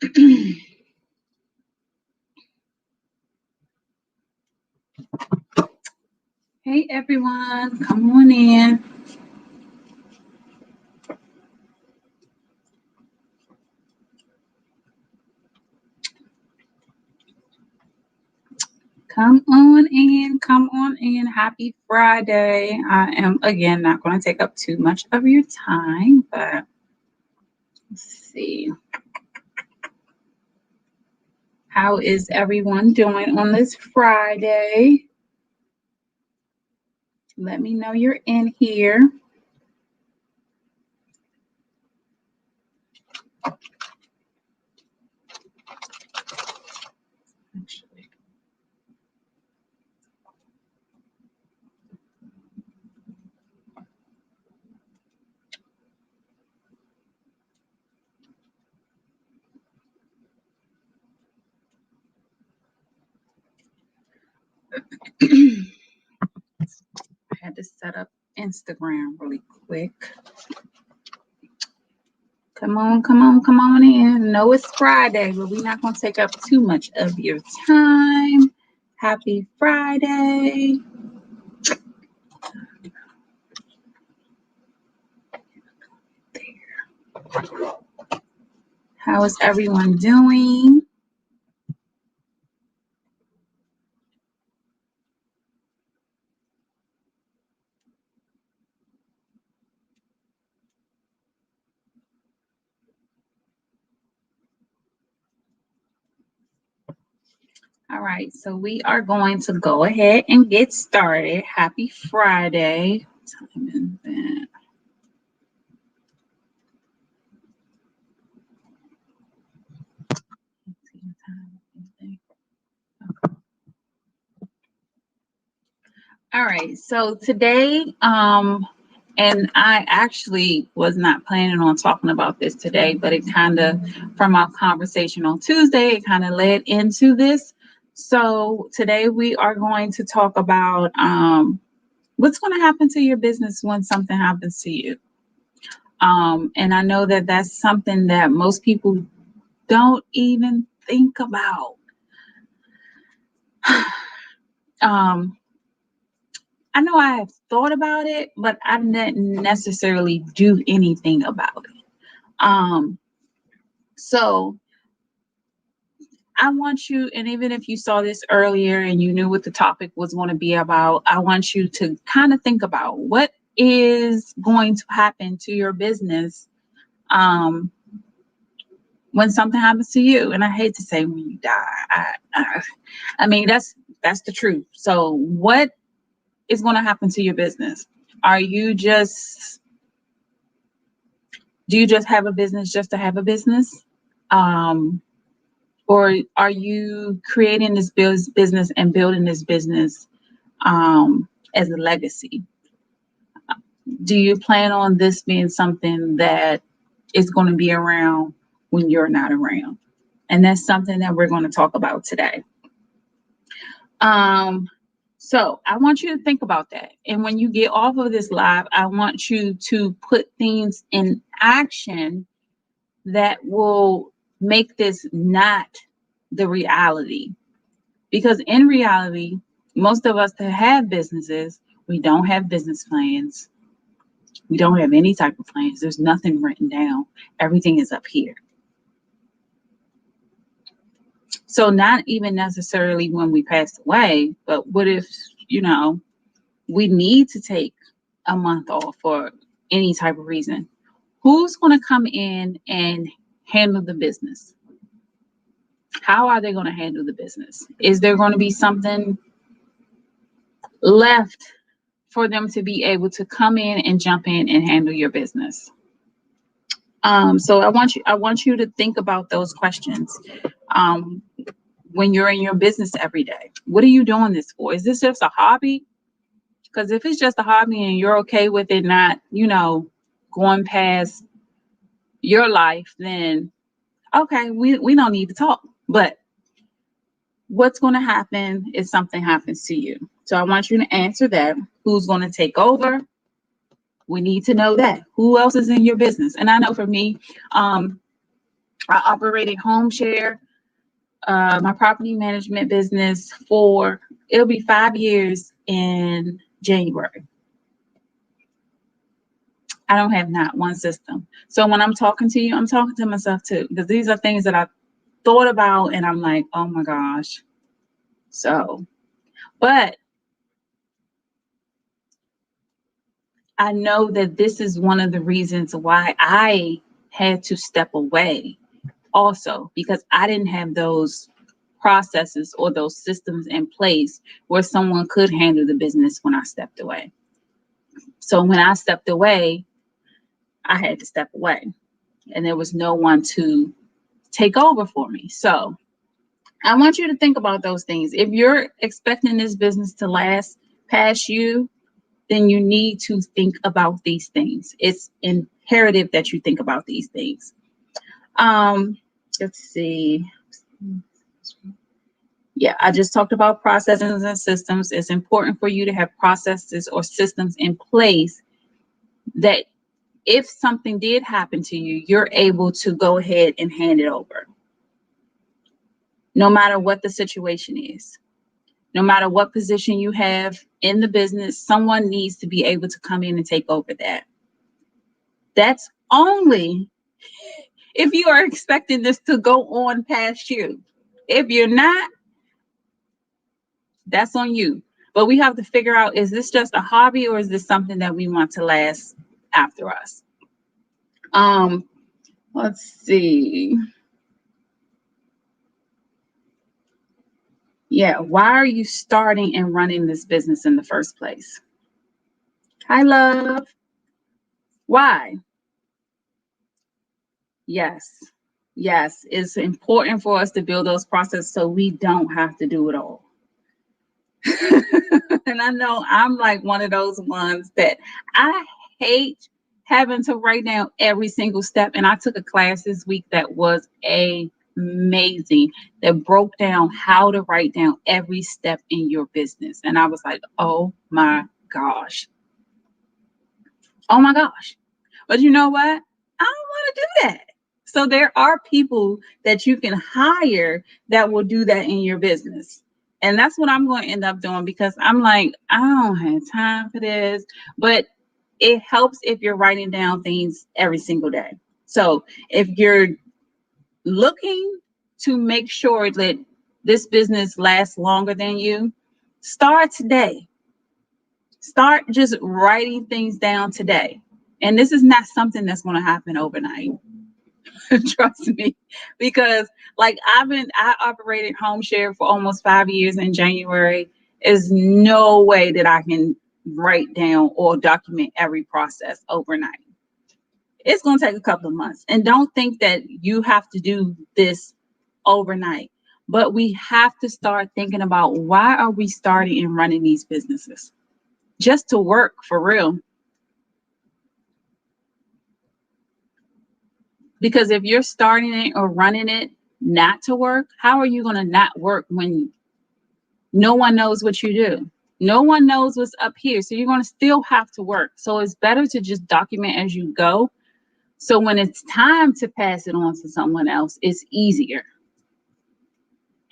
Hey everyone, come on in. Come on in, come on in. Happy Friday. I am again not going to take up too much of your time, but let's see. How is everyone doing on this Friday? Let me know you're in here. Actually. I had to set up Instagram really quick. Come on, come on, come on in. No, it's Friday, but we're not going to take up too much of your time. Happy Friday. How is everyone doing? All right, so we are going to go ahead and get started. Happy Friday. Time is that? All right, so today, and I actually was not planning on talking about this today, but it kind of, from our conversation on Tuesday, it kind of led into this. So today we are going to talk about what's going to happen to your business when something happens to you. And I know that that's something that most people don't even think about. I know I have thought about it, but I didn't necessarily do anything about it. So I want you, and even if you saw this earlier and you knew what the topic was going to be about, I want you to kind of think about what is going to happen to your business when something happens to you. And I hate to say when you die. I mean, that's the truth. So what is going to happen to your business? Are you just do you just have a business just to have a business? Or are you creating this business and building this business as a legacy? Do you plan on this being something that is going to be around when you're not around? And that's something that we're going to talk about today. So I want you to think about that. And when you get off of this live, I want you to put things in action that will make this not the reality. Because in reality, most of us that have businesses, we don't have business plans. We don't have any type of plans. There's nothing written down. Everything is up here. So not even necessarily when we pass away, but what if, we need to take a month off for any type of reason? Who's going to come in and handle the business? How are they going to handle the business? Is there going to be something left for them to be able to come in and jump in and handle your business? So I want you to think about those questions. When you're in your business every day, what are you doing this for? Is this just a hobby? Because if it's just a hobby and you're okay with it not, going past your life, then okay, we don't need to talk. But what's going to happen if something happens to you? So I want you to answer that. Who's going to take over? We need to know that. Who else is in your business? And I know for me, I operated home share, my property management business for, it'll be 5 years in January. I don't have not one system. So when I'm talking to you, I'm talking to myself too, because these are things that I thought about and I'm like, oh my gosh. So, but I know that this is one of the reasons why I had to step away also, because I didn't have those processes or those systems in place where someone could handle the business when I stepped away. So when I stepped away, I had to step away and there was no one to take over for me. So I want you to think about those things. If you're expecting this business to last past you, then you need to think about these things. It's imperative that you think about these things. Let's see. Yeah, I just talked about processes and systems. It's important for you to have processes or systems in place that if something did happen to you, you're able to go ahead and hand it over. No matter what the situation is, no matter what position you have in the business, someone needs to be able to come in and take over that. That's only if you are expecting this to go on past you. If you're not, that's on you. But we have to figure out, is this just a hobby or is this something that we want to last after us? Let's see. Yeah, why are you starting and running this business in the first place? Hi, love. Why? Yes. Yes, it's important for us to build those processes so we don't have to do it all. And I know I'm like one of those ones that I hate having to write down every single step. And I took a class this week that was amazing, that broke down how to write down every step in your business. And I was like, oh my gosh. Oh my gosh. But you know what? I don't want to do that. So there are people that you can hire that will do that in your business. And that's what I'm going to end up doing, because I'm like, I don't have time for this. But it helps if you're writing down things every single day. So if you're looking to make sure that this business lasts longer than you, start today. Start just writing things down today. And this is not something that's going to happen overnight. Trust me, because like I operated home share for almost 5 years in January. There's no way that I can write down or document every process overnight. It's going to take a couple of months. And don't think that you have to do this overnight. But we have to start thinking about, why are we starting and running these businesses? Just to work, for real. Because if you're starting it or running it not to work, how are you going to not work when no one knows what you do? No one knows what's up here. So you're going to still have to work. So it's better to just document as you go. So when it's time to pass it on to someone else, it's easier.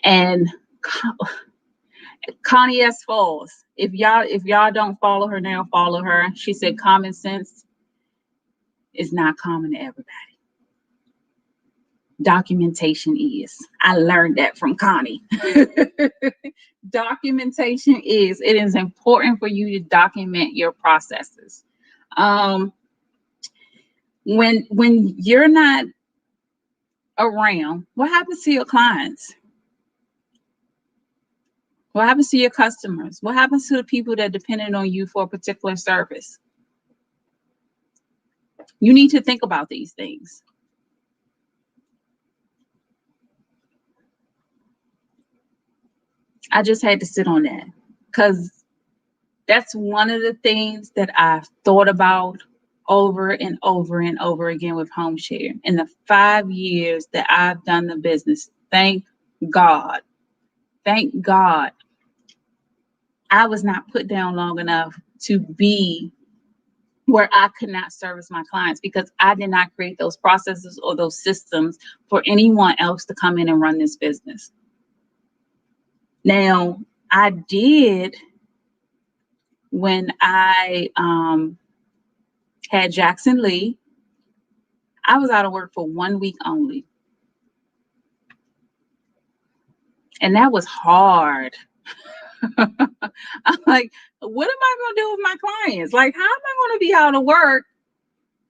And Connie S. Falls, if y'all don't follow her now, follow her. She said common sense is not common to everybody. Documentation is. I learned that from Connie. Documentation is. It is important for you to document your processes. When you're not around, what happens to your clients? What happens to your customers? What happens to the people that depended on you for a particular service? You need to think about these things. I just had to sit on that, because that's one of the things that I've thought about over and over and over again with home share. In the 5 years that I've done the business, thank God, I was not put down long enough to be where I could not service my clients because I did not create those processes or those systems for anyone else to come in and run this business. Now, I did when I had Jackson Lee. I was out of work for 1 week only. And that was hard. I'm like, what am I going to do with my clients? Like, how am I going to be out of work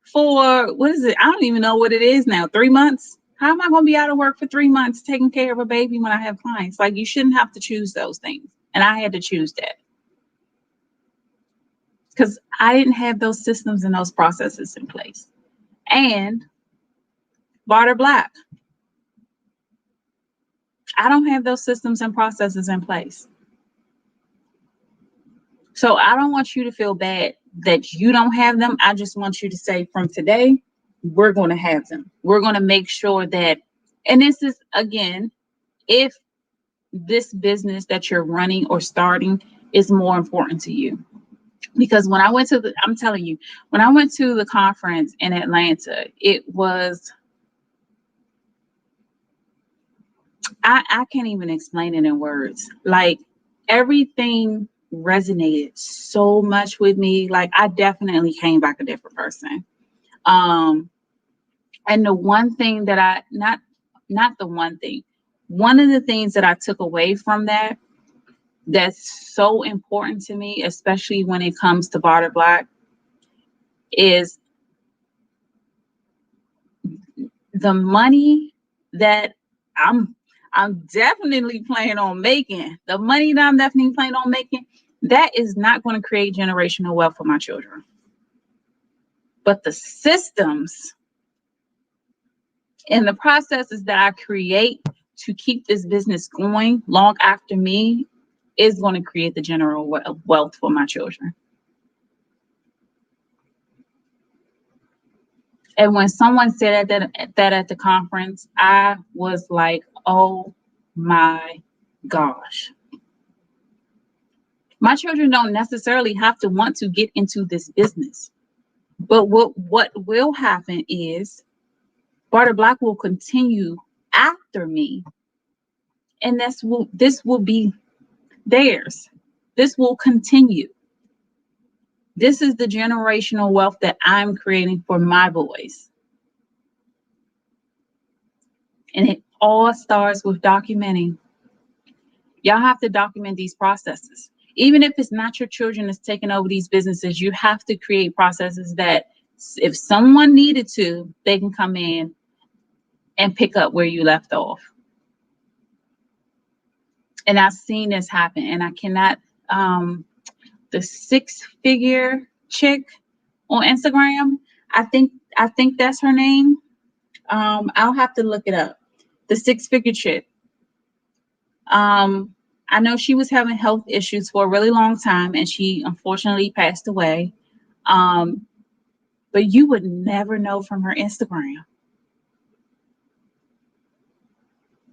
for, what is it? I don't even know what it is now, 3 months? How am I going to be out of work for 3 months taking care of a baby when I have clients? Like, you shouldn't have to choose those things. And I had to choose that because I didn't have those systems and those processes in place. And Barter Black, I don't have those systems and processes in place. So I don't want you to feel bad that you don't have them. I just want you to say from today, we're going to have them. We're going to make sure that, and this is, again, if this business that you're running or starting is more important to you. Because when I went to I'm telling you, when I went to the conference in Atlanta, it was, I can't even explain it in words. Like, everything resonated so much with me. Like, I definitely came back a different person. And the one thing that not the one thing, one of the things that I took away from that that's so important to me, especially when it comes to Barter Black, is the money that I'm definitely planning on making. The money that I'm definitely planning on making, that is not going to create generational wealth for my children. But the systems and the processes that I create to keep this business going long after me is going to create the general wealth for my children. And when someone said that at the conference, I was like, oh my gosh. My children don't necessarily have to want to get into this business. But what will happen is Barter Black will continue after me. And this will be theirs. This will continue. This is the generational wealth that I'm creating for my boys. And it all starts with documenting. Y'all have to document these processes. Even if it's not your children that's taking over these businesses, you have to create processes that if someone needed to, they can come in and pick up where you left off. And I've seen this happen, and I cannot, the 6-figure chick on Instagram, I think that's her name. I'll have to look it up. The 6-figure chick. I know she was having health issues for a really long time, and she unfortunately passed away. But you would never know from her Instagram.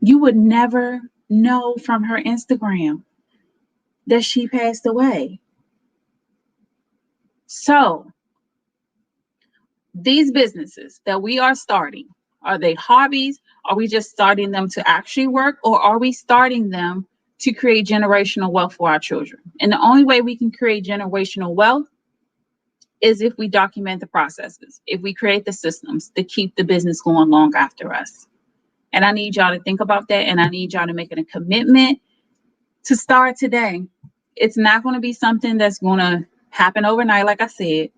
You would never know from her Instagram that she passed away. So these businesses that we are starting, are they hobbies? Are we just starting them to actually work, or are we starting them to create generational wealth for our children? And the only way we can create generational wealth is if we document the processes, if we create the systems to keep the business going long after us. And I need y'all to think about that, and I need y'all to make it a commitment to start today. It's not going to be something that's going to happen overnight, like I said,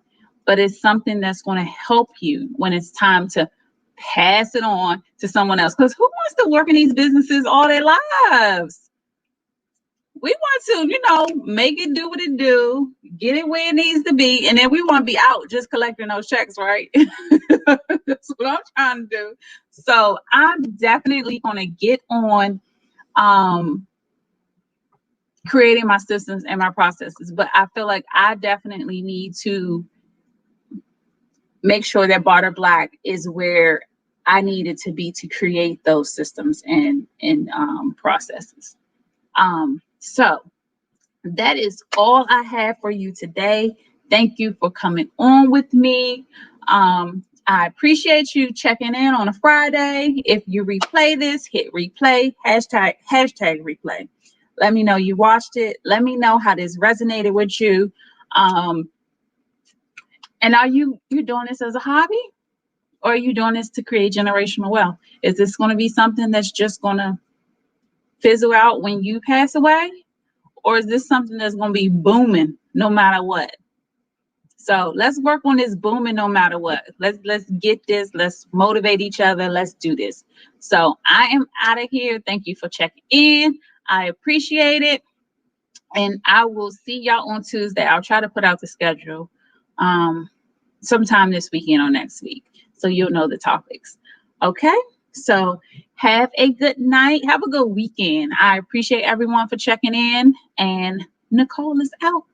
but it's something that's going to help you when it's time to pass it on to someone else. Because who wants to work in these businesses all their lives? We want to, make it do what it do, get it where it needs to be, and then we want to be out just collecting those checks, right? That's what I'm trying to do. So I'm definitely going to get on creating my systems and my processes, but I feel like I definitely need to make sure that Barter Black is where I needed to be to create those systems and processes. So that is all I have for you today. Thank you for coming on with me. I appreciate you checking in on a Friday. If you replay this, hit replay, hashtag replay. Let me know you watched it. Let me know how this resonated with you. Um, and are you doing this as a hobby, or are you doing this to create generational wealth? Is this going to be something that's just going to fizzle out when you pass away? Or is this something that's going to be booming no matter what? So let's work on this booming no matter what. Let's get this. Let's motivate each other. Let's do this. So I am out of here. Thank you for checking in. I appreciate it. And I will see y'all on Tuesday. I'll try to put out the schedule sometime this weekend or next week, so you'll know the topics. Okay? So have a good night. Have a good weekend. I appreciate everyone for checking in. And Nicole is out.